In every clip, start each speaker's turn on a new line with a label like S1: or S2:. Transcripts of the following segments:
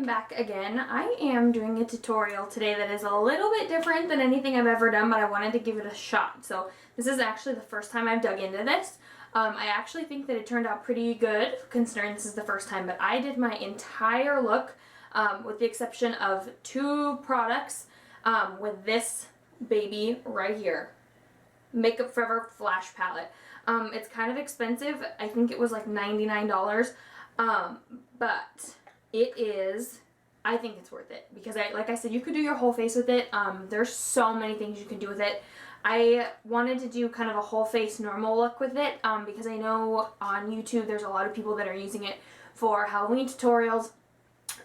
S1: back again. I am doing a tutorial today that is a little bit different than anything I've ever done, but I wanted to give it a shot. So this is actually the first time I've dug into this. I actually think that it turned out pretty good considering this is the first time, but I did my entire look with the exception of two products with this baby right here. Makeup Forever Flash Palette. It's kind of expensive. I think it was like $99. But it is, I think it's worth it because like I said, you could do your whole face with it. There's so many things you can do with it. I wanted to do kind of a whole face normal look with it because I know on YouTube there's a lot of people that are using it for Halloween tutorials.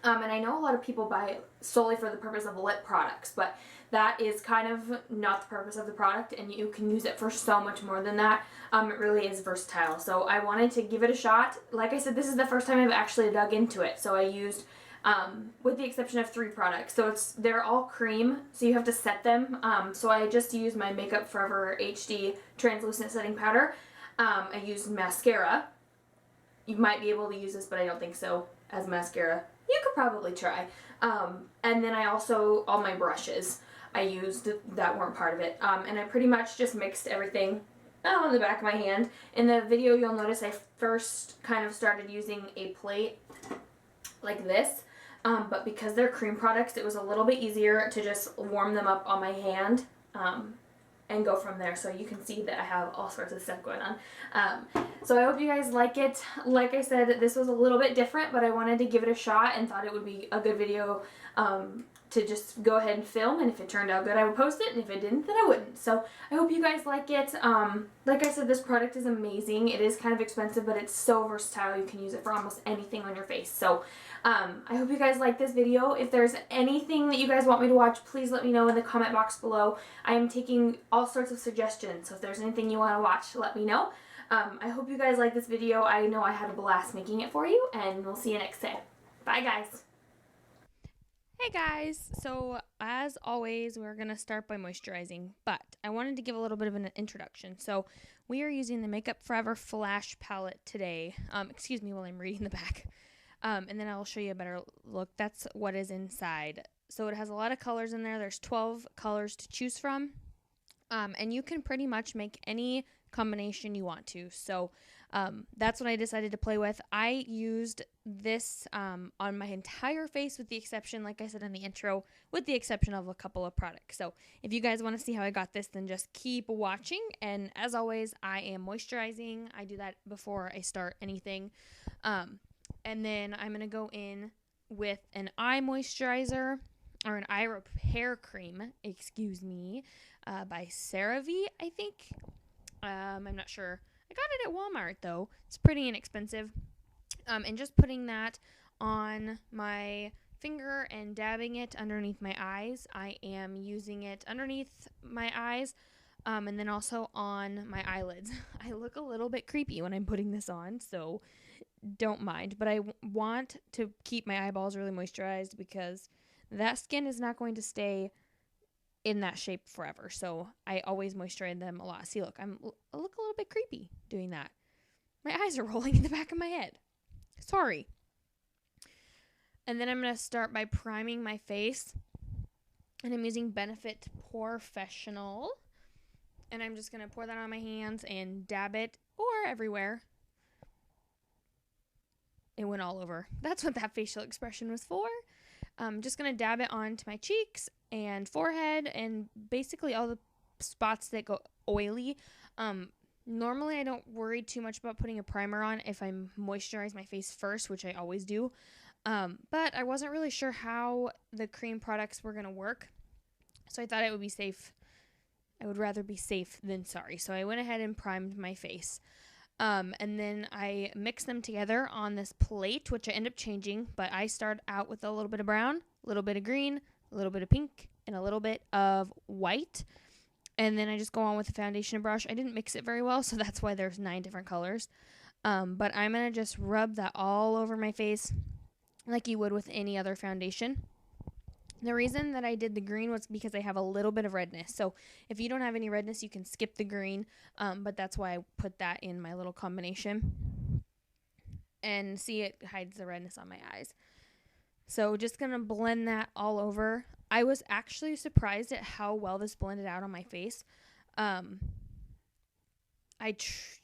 S1: And I know a lot of people buy it solely for the purpose of lip products, but that is kind of not the purpose of the product, and you can use it for so much more than that. It really is versatile. So I wanted to give it a shot. Like I said, this is the first time I've actually dug into it. So I used, with the exception of 3 products. So they're all cream, so you have to set them. So I just used my Makeup Forever HD Translucent Setting Powder. I used mascara. You might be able to use this, but I don't think so as mascara. You could probably try. And then I also, all my brushes I used that weren't part of it. And I pretty much just mixed everything on the back of my hand. In the video you'll notice I first kind of started using a plate like this. But because they're cream products, it was a little bit easier to just warm them up on my hand. And go from there. So you can see that I have all sorts of stuff going on. So I hope you guys like it. Like I said, this was a little bit different, but I wanted to give it a shot and thought it would be a good video to just go ahead and film, and if it turned out good I would post it, and if it didn't then I wouldn't. So I hope you guys like it. Like I said, this product is amazing. It is kind of expensive, but it's so versatile. You can use it for almost anything on your face. So I hope you guys like this video. If there's anything that you guys want me to watch, please let me know in the comment box below. I am taking all sorts of suggestions, so if there's anything you want to watch, let me know. I hope you guys like this video. I know I had a blast making it for you, and we'll see you next time. Bye guys!
S2: Hey guys, so as always we're going to start by moisturizing, but I wanted to give a little bit of an introduction. So we are using the Makeup Forever Flash Palette today. Excuse me while I'm reading the back. And then I'll show you a better look. That's what is inside. So it has a lot of colors in there. There's 12 colors to choose from. And you can pretty much make any combination you want to. So that's what I decided to play with. I used this on my entire face with the exception, like I said in the intro, with the exception of a couple of products. So if you guys want to see how I got this, then just keep watching. And as always, I am moisturizing. I do that before I start anything. And then I'm going to go in with an eye moisturizer, or an eye repair cream, excuse me, by CeraVe, I think. I'm not sure. I got it at Walmart, though. It's pretty inexpensive. And just putting that on my finger and dabbing it underneath my eyes. I am using it underneath my eyes, and then also on my eyelids. I look a little bit creepy when I'm putting this on, so don't mind. But I want to keep my eyeballs really moisturized because that skin is not going to stay in that shape forever. So I always moisturize them a lot. See, look, I look a little bit creepy doing that. My eyes are rolling in the back of my head. Sorry. And then I'm going to start by priming my face. And I'm using Benefit Professional. And I'm just going to pour that on my hands and dab it or everywhere. It went all over. That's what that facial expression was for. I'm just going to dab it onto my cheeks and forehead and basically all the spots that go oily. Normally I don't worry too much about putting a primer on if I moisturize my face first, which I always do. But I wasn't really sure how the cream products were going to work. So I thought it would be safe. I would rather be safe than sorry. So I went ahead and primed my face. And then I mix them together on this plate, which I end up changing. But I start out with a little bit of brown, a little bit of green, a little bit of pink, and a little bit of white. And then I just go on with the foundation brush. I didn't mix it very well, so that's why there's 9 different colors. But I'm going to just rub that all over my face like you would with any other foundation. The reason that I did the green was because I have a little bit of redness. So if you don't have any redness, you can skip the green. But that's why I put that in my little combination. And see, it hides the redness on my eyes. So just going to blend that all over. I was actually surprised at how well this blended out on my face. I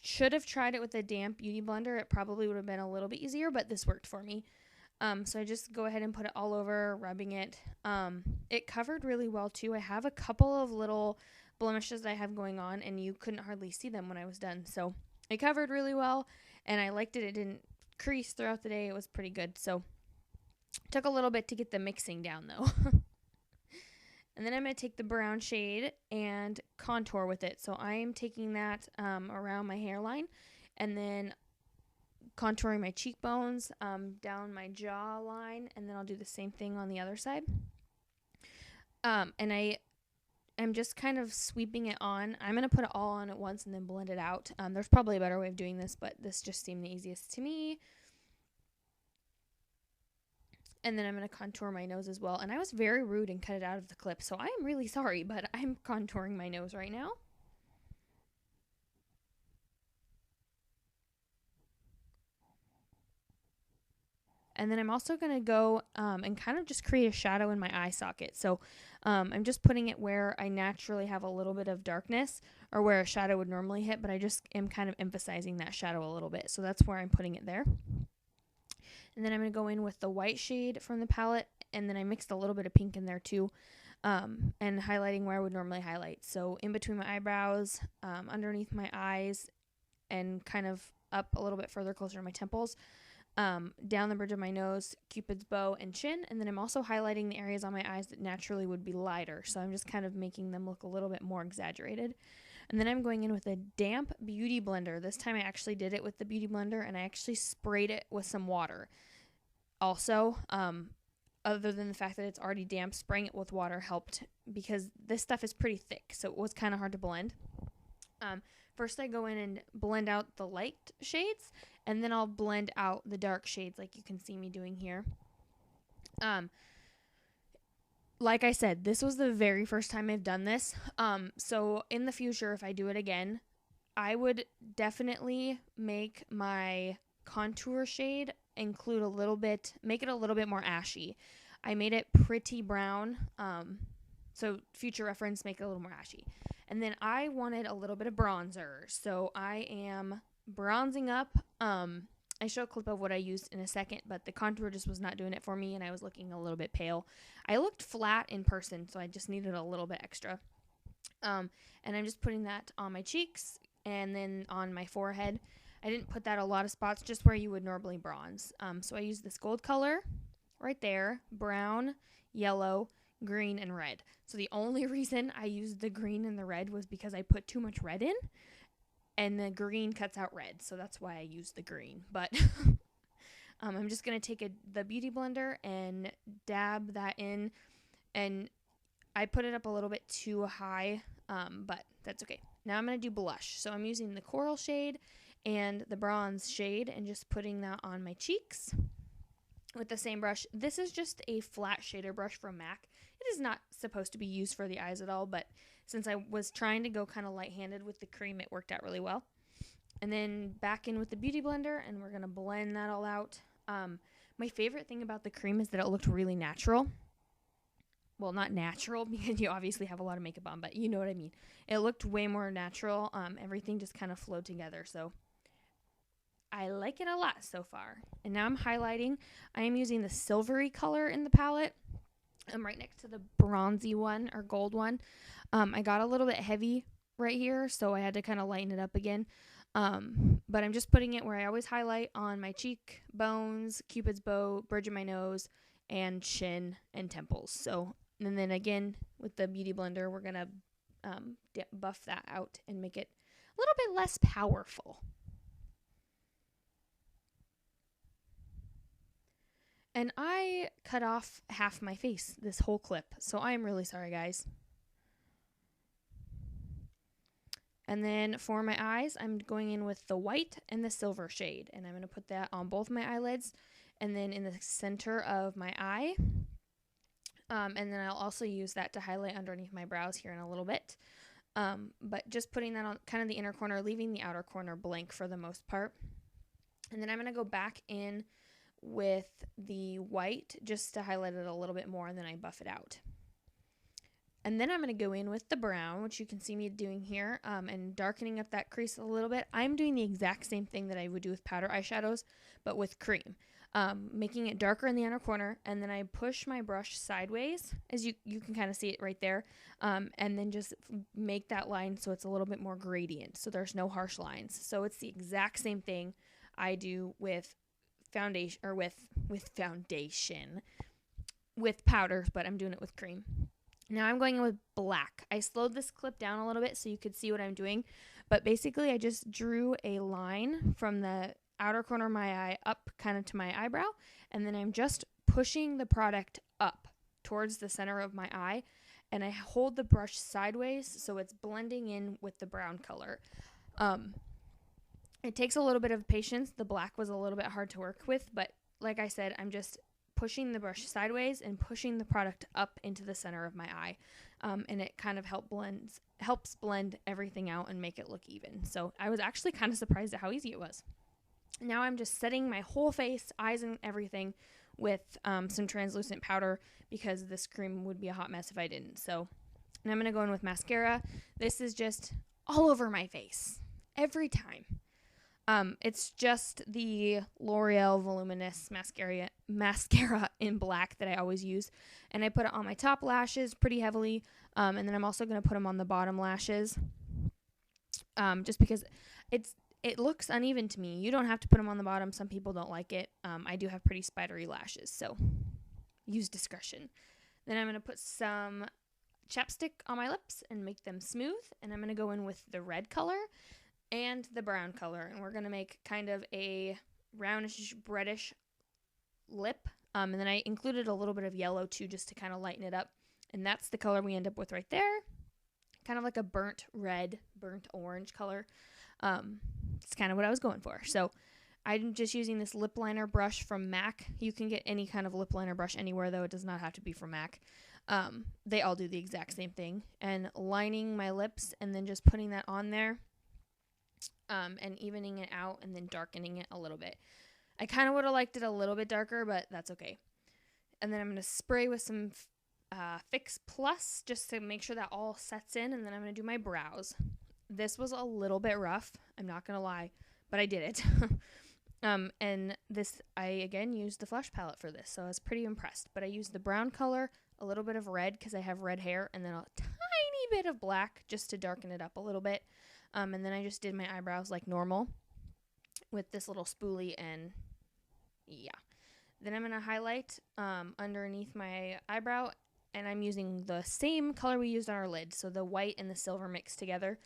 S2: should have tried it with a damp beauty blender. It probably would have been a little bit easier, but this worked for me. So I just go ahead and put it all over, rubbing it. It covered really well too. I have a couple of little blemishes that I have going on, and you couldn't hardly see them when I was done. So it covered really well, and I liked it. It didn't crease throughout the day. It was pretty good. So it took a little bit to get the mixing down though. And then I'm going to take the brown shade and contour with it. So I am taking that around my hairline, and then contouring my cheekbones, down my jawline, and then I'll do the same thing on the other side. And I'm just kind of sweeping it on. I'm going to put it all on at once and then blend it out. There's probably a better way of doing this, but this just seemed the easiest to me. And then I'm going to contour my nose as well. And I was very rude and cut it out of the clip, so I am really sorry, but I'm contouring my nose right now. And then I'm also going to go and kind of just create a shadow in my eye socket. So I'm just putting it where I naturally have a little bit of darkness, or where a shadow would normally hit, but I just am kind of emphasizing that shadow a little bit. So that's where I'm putting it there. And then I'm going to go in with the white shade from the palette, and then I mixed a little bit of pink in there too, and highlighting where I would normally highlight. So in between my eyebrows, underneath my eyes, and kind of up a little bit further closer to my temples, down the bridge of my nose, Cupid's bow, and chin. And then I'm also highlighting the areas on my eyes that naturally would be lighter. So I'm just kind of making them look a little bit more exaggerated. And then I'm going in with a damp beauty blender. This time I actually did it with the beauty blender, and I actually sprayed it with some water. Also, other than the fact that it's already damp, spraying it with water helped because this stuff is pretty thick, so it was kind of hard to blend. First I go in and blend out the light shades, and then I'll blend out the dark shades like you can see me doing here. Like I said, this was the very first time I've done this. So in the future, if I do it again, I would definitely make my contour shade include a little bit, make it a little bit more ashy. I made it pretty brown. So future reference, make it a little more ashy. And then I wanted a little bit of bronzer. So I am bronzing up. I show a clip of what I used in a second, but the contour just was not doing it for me, and I was looking a little bit pale. I looked flat in person, so I just needed a little bit extra. And I'm just putting that on my cheeks and then on my forehead. I didn't put that a lot of spots, just where you would normally bronze. So I used this gold color right there, brown, yellow, green, and red. So the only reason I used the green and the red was because I put too much red in, and the green cuts out red, so that's why I used the green. But I'm just going to take the beauty blender and dab that in, and I put it up a little bit too high, but that's okay. Now I'm going to do blush. So I'm using the coral shade and the bronze shade and just putting that on my cheeks with the same brush. This is just a flat shader brush from MAC. It is not supposed to be used for the eyes at all, but since I was trying to go kind of light-handed with the cream, it worked out really well. And then back in with the beauty blender, and we're going to blend that all out. My favorite thing about the cream is that it looked really natural. Well, not natural because you obviously have a lot of makeup on, but you know what I mean. It looked way more natural. Everything just kind of flowed together, so I like it a lot so far. And now I'm highlighting. I am using the silvery color in the palette. I'm right next to the bronzy one or gold one. I got a little bit heavy right here, so I had to kind of lighten it up again. But I'm just putting it where I always highlight, on my cheek bones, Cupid's bow, bridge of my nose, and chin and temples. So, and then again with the beauty blender, we're gonna buff that out and make it a little bit less powerful. And I cut off half my face this whole clip, so I'm really sorry, guys. And then for my eyes, I'm going in with the white and the silver shade, and I'm going to put that on both my eyelids and then in the center of my eye. And then I'll also use that to highlight underneath my brows here in a little bit. But just putting that on kind of the inner corner, leaving the outer corner blank for the most part. And then I'm going to go back in with the white just to highlight it a little bit more, and then I buff it out. And then I'm going to go in with the brown, which you can see me doing here, and darkening up that crease a little bit. I'm doing the exact same thing that I would do with powder eyeshadows, but with cream. Making it darker in the inner corner, and then I push my brush sideways, as you can kind of see it right there, and then just make that line so it's a little bit more gradient, so there's no harsh lines. So it's the exact same thing I do with foundation, or with foundation, with powders, but I'm doing it with cream. Now I'm going in with black. I slowed this clip down a little bit so you could see what I'm doing, but basically I just drew a line from the outer corner of my eye up kind of to my eyebrow, and then I'm just pushing the product up towards the center of my eye, and I hold the brush sideways so it's blending in with the brown color. It takes a little bit of patience. The black was a little bit hard to work with, but like I said, I'm just pushing the brush sideways and pushing the product up into the center of my eye, and it kind of helps blend everything out and make it look even. So I was actually kind of surprised at how easy it was. Now I'm just setting my whole face, eyes and everything with some translucent powder, because this cream would be a hot mess if I didn't. So, and I'm going to go in with mascara. This is just all over my face every time. It's just the L'Oreal Voluminous mascara in black that I always use, and I put it on my top lashes pretty heavily, and then I'm also going to put them on the bottom lashes, just because it looks uneven to me. You don't have to put them on the bottom. Some people don't like it. I do have pretty spidery lashes, so use discretion. Then I'm going to put some chapstick on my lips and make them smooth, and I'm going to go in with the red color and the brown color, and we're going to make kind of a brownish, reddish lip, and then I included a little bit of yellow too, just to kind of lighten it up, and that's the color we end up with right there, kind of like a burnt red, burnt orange color. It's kind of what I was going for. So I'm just using this lip liner brush from MAC. You can get any kind of lip liner brush anywhere, though. It does not have to be from MAC. They all do the exact same thing, and lining my lips and then just putting that on there, and evening it out and then darkening it a little bit. I kind of would have liked it a little bit darker, but that's okay. And then I'm going to spray with some Fix Plus just to make sure that all sets in, and then I'm going to do my brows. This was a little bit rough, I'm not going to lie, but I did it. And this, I again used the Flush palette for this, so I was pretty impressed. But I used the brown color, a little bit of red because I have red hair, and then a tiny bit of black just to darken it up a little bit. And then I just did my eyebrows like normal with this little spoolie, and yeah. Then I'm going to highlight underneath my eyebrow, and I'm using the same color we used on our lid, so the white and the silver mixed together,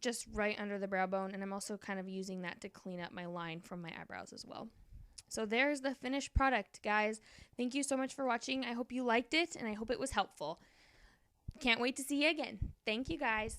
S2: just right under the brow bone, and I'm also kind of using that to clean up my line from my eyebrows as well. So there's the finished product, guys. Thank you so much for watching. I hope you liked it, and I hope it was helpful. Can't wait to see you again. Thank you, guys.